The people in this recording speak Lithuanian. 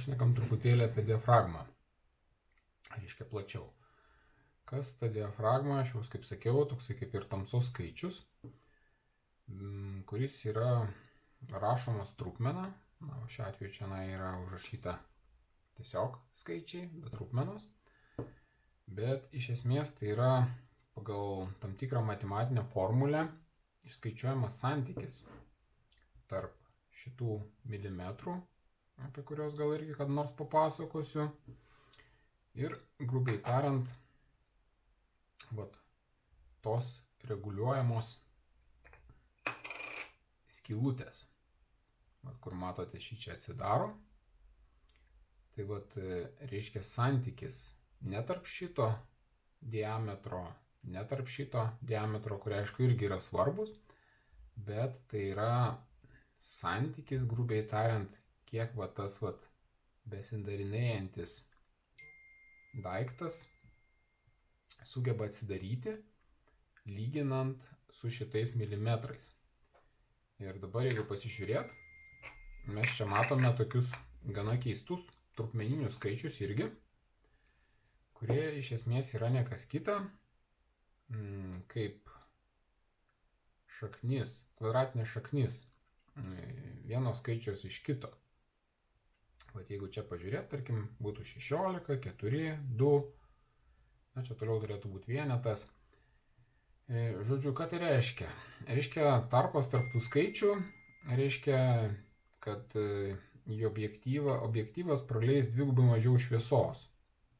pašnekam truputėlį apie diafragmą. Reiškia plačiau. Kas ta diafragma, aš jau kaip sakiau, toksai kaip ir tamsos skaičius, kuris yra rašomas trupmena. Na, šiuo atveju čia yra užrašyta tiesiog skaičiai, be trupmenos. Bet iš esmės tai yra pagal tam tikrą matematinę formulę išskaičiuojamas santykis tarp šitų milimetrų, apie kurios gal irgi kad nors papasakosiu, ir grubiai tariant, tos reguliuojamos skylutės, kur matote šį čia atsidaro, tai reiškia santykis ne tarp šito diametro, ne tarp šito diametro, kurie aišku irgi yra svarbus, bet tai yra santykis, grubiai tariant, kiek tas besindarinėjantis daiktas sugeba atsidaryti, lyginant su šitais milimetrais. Ir dabar, jeigu pasižiūrėt, mes čia matome tokius gana keistus trupmeninius skaičius irgi, kurie iš esmės yra ne kas kita, kaip šaknis, kvadratinė šaknis vieno skaičiaus iš kito. Jeigu čia pažiūrėt, tarkim, būtų 16, 4, 2, na čia toliau turėtų būti vienetas. Žodžiu, ką tai reiškia? Reiškia tarpas tarp tų skaičių, reiškia, kad į objektyvas praleis dvigubai mažiau šviesos.